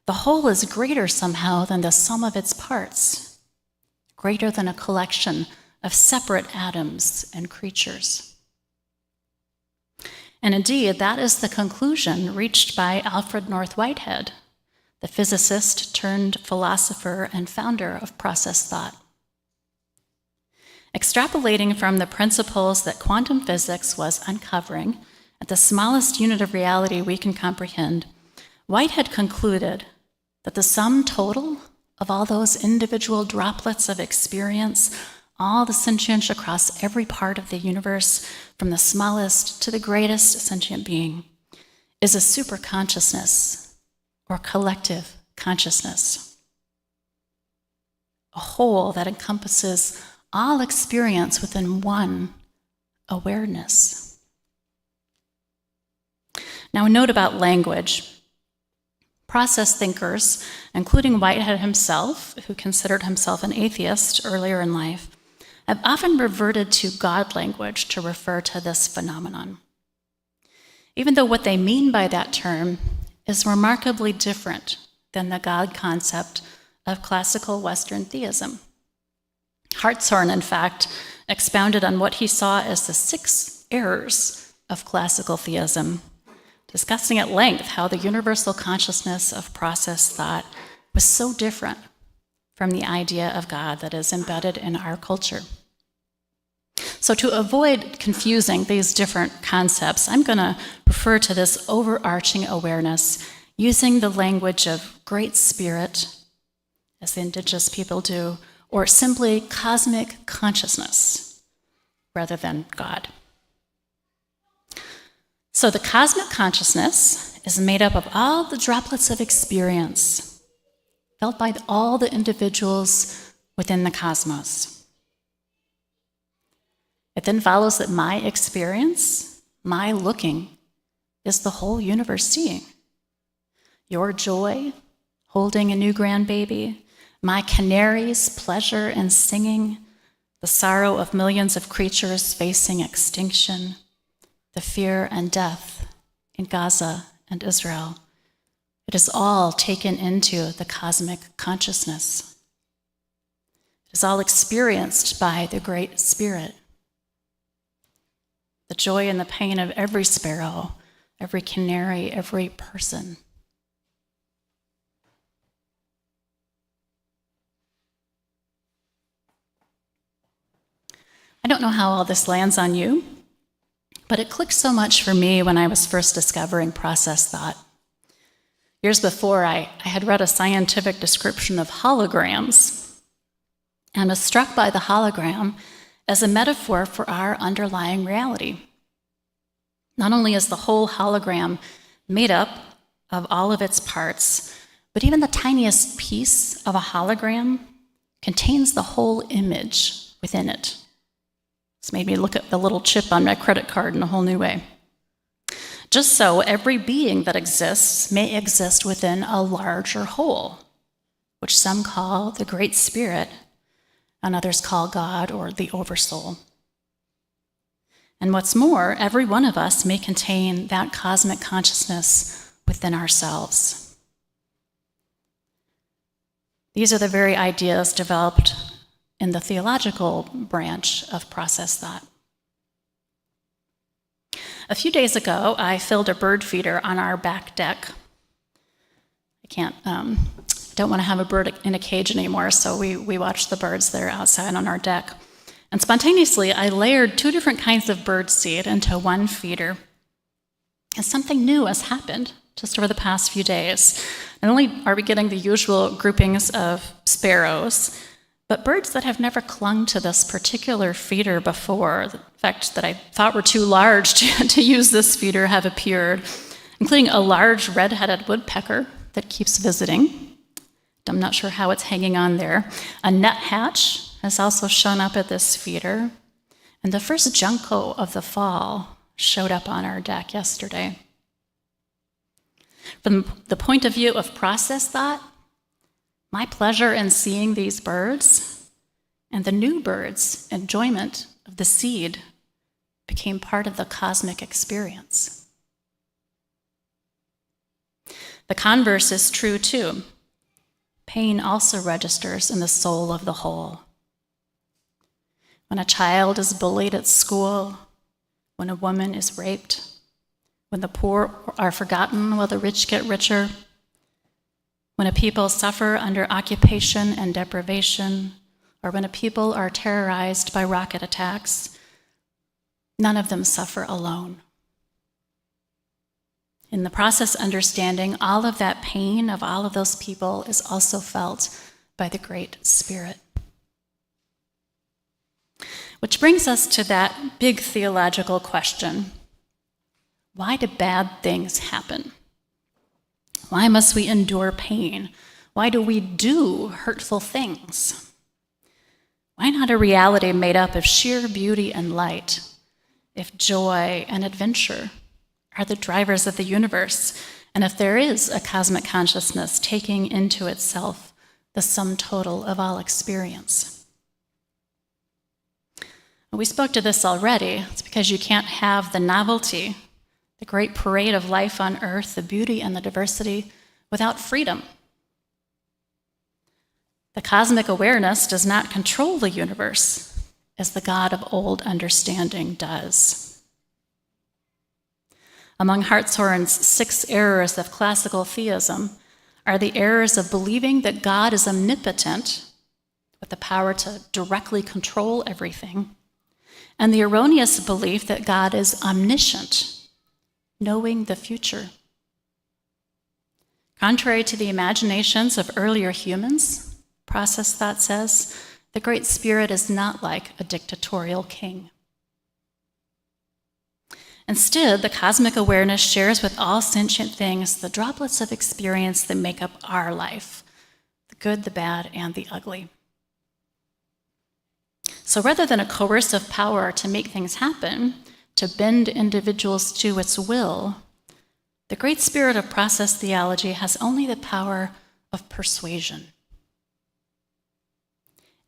the whole is greater somehow than the sum of its parts, greater than a collection of separate atoms and creatures. And indeed, that is the conclusion reached by Alfred North Whitehead, the physicist turned philosopher and founder of process thought. Extrapolating from the principles that quantum physics was uncovering at the smallest unit of reality we can comprehend, Whitehead concluded that the sum total of all those individual droplets of experience, all the sentience across every part of the universe, from the smallest to the greatest sentient being, is a superconsciousness or collective consciousness. A whole that encompasses all experience within one awareness. Now, a note about language. Process thinkers, including Whitehead himself, who considered himself an atheist earlier in life, have often reverted to God language to refer to this phenomenon, even though what they mean by that term is remarkably different than the God concept of classical Western theism. Hartshorne, in fact, expounded on what he saw as the 6 errors of classical theism, discussing at length how the universal consciousness of process thought was so different from the idea of God that is embedded in our culture. So to avoid confusing these different concepts, I'm going to refer to this overarching awareness using the language of Great Spirit, as the indigenous people do, or simply cosmic consciousness, rather than God. So the cosmic consciousness is made up of all the droplets of experience felt by all the individuals within the cosmos. It then follows that my experience, my looking, is the whole universe seeing. Your joy, holding a new grandbaby, my canaries' pleasure in singing, the sorrow of millions of creatures facing extinction, the fear and death in Gaza and Israel. It is all taken into the cosmic consciousness. It is all experienced by the Great Spirit. The joy and the pain of every sparrow every canary, every person. I don't know how all this lands on you, but it clicked so much for me when I was first discovering process thought. Years before, I had read a scientific description of holograms and was struck by the hologram as a metaphor for our underlying reality. Not only is the whole hologram made up of all of its parts, but even the tiniest piece of a hologram contains the whole image within it. This made me look at the little chip on my credit card in a whole new way. Just so, every being that exists may exist within a larger whole, which some call the Great Spirit, and others call God or the Oversoul. And what's more, every one of us may contain that cosmic consciousness within ourselves. These are the very ideas developed in the theological branch of process thought. A few days ago, I filled a bird feeder on our back deck. I don't want to have a bird in a cage anymore, so we watch the birds that are outside on our deck. And spontaneously, I layered 2 different kinds of bird seed into one feeder. And something new has happened just over the past few days. Not only are we getting the usual groupings of sparrows, but birds that have never clung to this particular feeder before, in fact, that I thought were too large to use this feeder, have appeared, including a large red-headed woodpecker that keeps visiting. I'm not sure how it's hanging on there. A nuthatch has also shown up at this feeder, and the first junco of the fall showed up on our deck yesterday. From the point of view of process thought, my pleasure in seeing these birds and the new birds' enjoyment of the seed became part of the cosmic experience. The converse is true too. Pain also registers in the soul of the whole. When a child is bullied at school, when a woman is raped, when the poor are forgotten while the rich get richer, when a people suffer under occupation and deprivation, or when a people are terrorized by rocket attacks, none of them suffer alone. In the process understanding, all of that pain of all of those people is also felt by the Great Spirit. Which brings us to that big theological question. Why do bad things happen? Why must we endure pain? Why do we do hurtful things? Why not a reality made up of sheer beauty and light, if joy and adventure are the drivers of the universe, and if there is a cosmic consciousness taking into itself the sum total of all experience? We spoke to this already. It's because you can't have the novelty, the great parade of life on earth, the beauty and the diversity, without freedom. The cosmic awareness does not control the universe as the God of old understanding does. Among Hartshorne's 6 errors of classical theism are the errors of believing that God is omnipotent, with the power to directly control everything, and the erroneous belief that God is omniscient, knowing the future. Contrary to the imaginations of earlier humans, process thought says, the Great Spirit is not like a dictatorial king. Instead, the cosmic awareness shares with all sentient things the droplets of experience that make up our life, the good, the bad, and the ugly. So rather than a coercive power to make things happen, to bend individuals to its will, the Great Spirit of process theology has only the power of persuasion.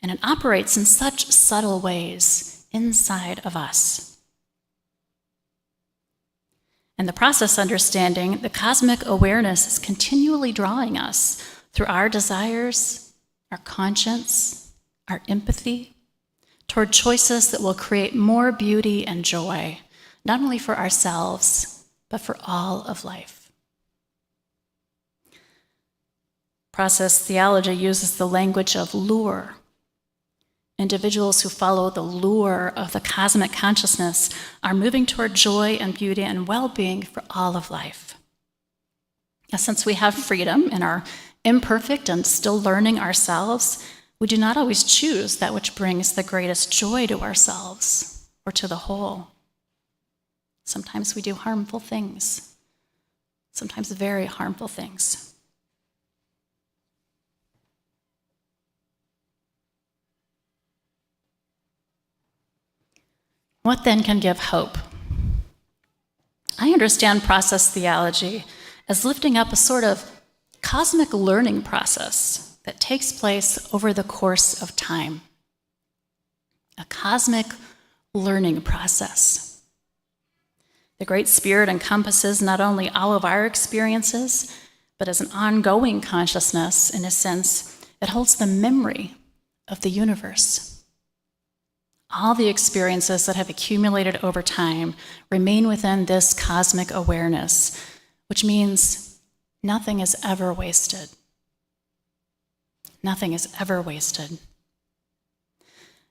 And it operates in such subtle ways inside of us. In the process understanding, the cosmic awareness is continually drawing us through our desires, our conscience, our empathy, toward choices that will create more beauty and joy, not only for ourselves, but for all of life. Process theology uses the language of lure. Individuals who follow the lure of the cosmic consciousness are moving toward joy and beauty and well-being for all of life. Now, since we have freedom and are imperfect and still learning ourselves, we do not always choose that which brings the greatest joy to ourselves or to the whole. Sometimes we do harmful things, sometimes very harmful things. What then can give hope? I understand process theology as lifting up a sort of cosmic learning process that takes place over the course of time. A cosmic learning process. The Great Spirit encompasses not only all of our experiences, but as an ongoing consciousness, in a sense, it holds the memory of the universe. All the experiences that have accumulated over time remain within this cosmic awareness, which means nothing is ever wasted. Nothing is ever wasted.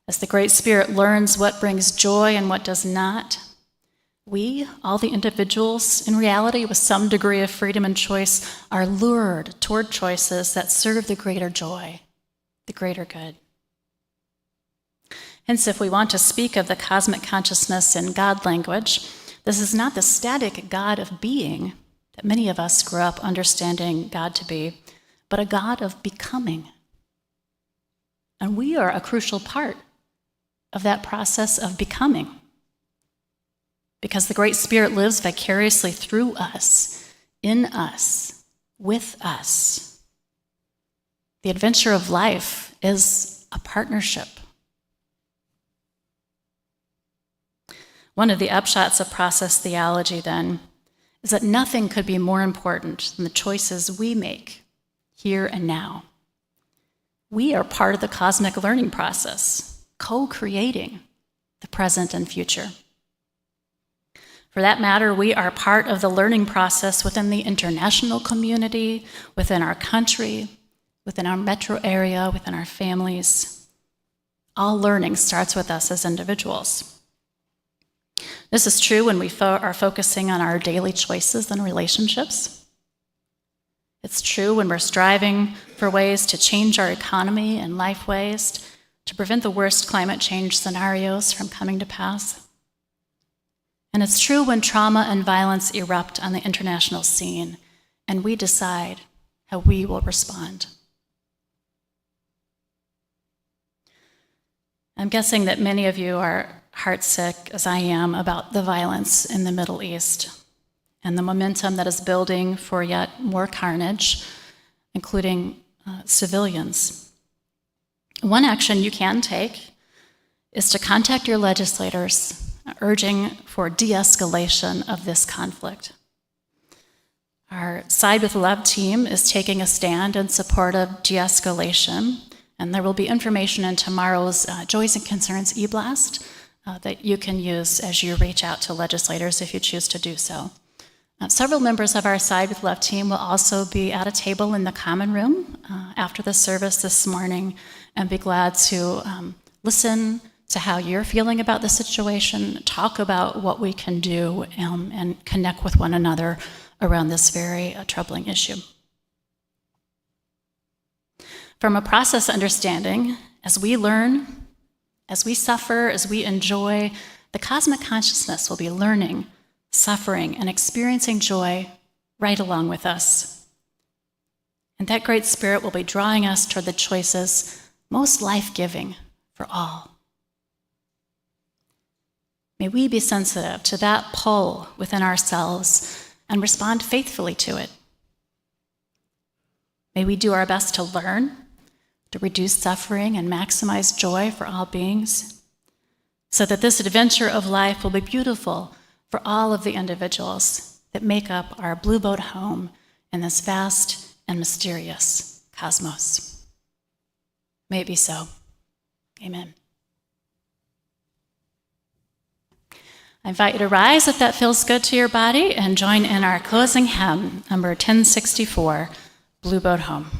As the Great Spirit learns what brings joy and what does not, we, all the individuals, in reality with some degree of freedom and choice, are lured toward choices that serve the greater joy, the greater good. Hence, if we want to speak of the cosmic consciousness in God language, this is not the static God of being that many of us grew up understanding God to be, but a God of becoming. And we are a crucial part of that process of becoming, because the Great Spirit lives vicariously through us, in us, with us. The adventure of life is a partnership. One of the upshots of process theology, then, is that nothing could be more important than the choices we make here and now. We are part of the cosmic learning process, co-creating the present and future. For that matter, we are part of the learning process within the international community, within our country, within our metro area, within our families. All learning starts with us as individuals. This is true when we are focusing on our daily choices and relationships. It's true when we're striving for ways to change our economy and life ways to prevent the worst climate change scenarios from coming to pass. And it's true when trauma and violence erupt on the international scene and we decide how we will respond. I'm guessing that many of you are heartsick, as I am, about the violence in the Middle East and the momentum that is building for yet more carnage, including civilians. One action you can take is to contact your legislators, urging for de-escalation of this conflict. Our Side with Love team is taking a stand in support of de-escalation, and there will be information in tomorrow's Joys and Concerns e-blast that you can use as you reach out to legislators if you choose to do so. Several members of our Side with Love team will also be at a table in the common room after the service this morning and be glad to listen to how you're feeling about the situation, talk about what we can do, and connect with one another around this very troubling issue. From a process understanding, as we learn, as we suffer, as we enjoy, the cosmic consciousness will be learning, suffering, and experiencing joy right along with us. And that Great Spirit will be drawing us toward the choices most life-giving for all. May we be sensitive to that pull within ourselves and respond faithfully to it. May we do our best to learn, to reduce suffering and maximize joy for all beings, so that this adventure of life will be beautiful for all of the individuals that make up our blue boat home in this vast and mysterious cosmos. May it be so. Amen. I invite you to rise if that feels good to your body and join in our closing hymn, number 1064, Blue Boat Home.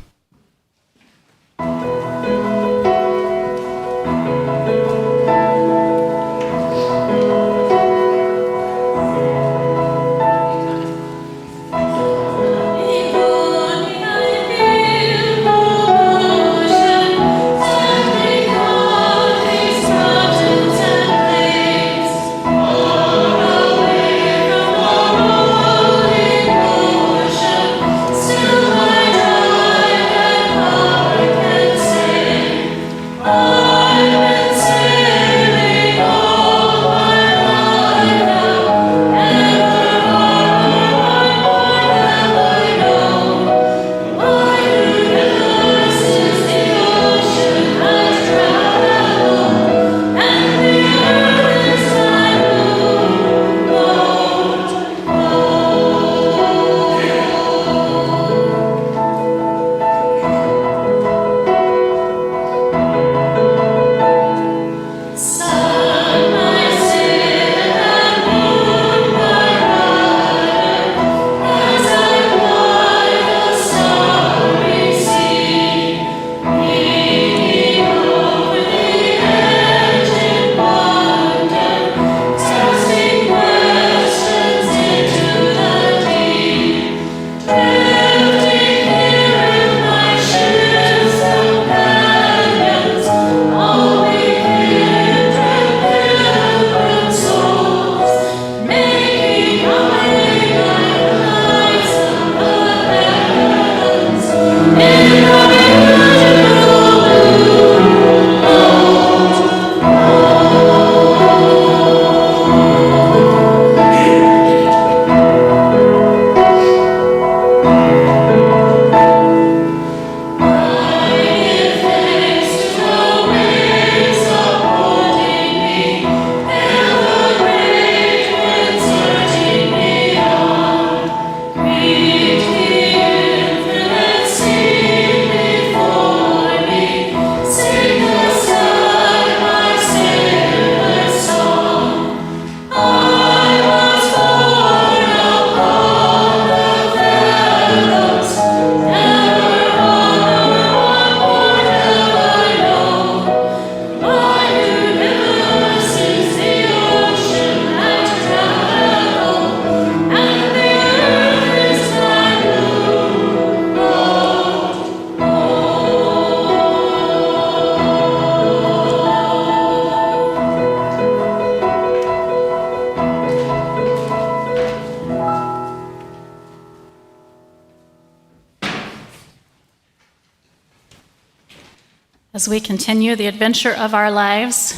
As we continue the adventure of our lives,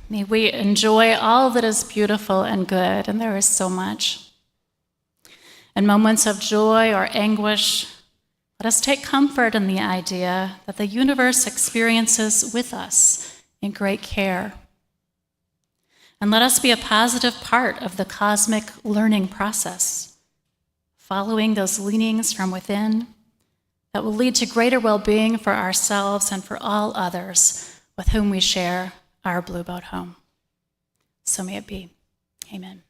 may we enjoy all that is beautiful and good, and there is so much. In moments of joy or anguish, let us take comfort in the idea that the universe experiences with us in great care. And let us be a positive part of the cosmic learning process, following those leanings from within that will lead to greater well-being for ourselves and for all others with whom we share our Blue Boat home. So may it be. Amen.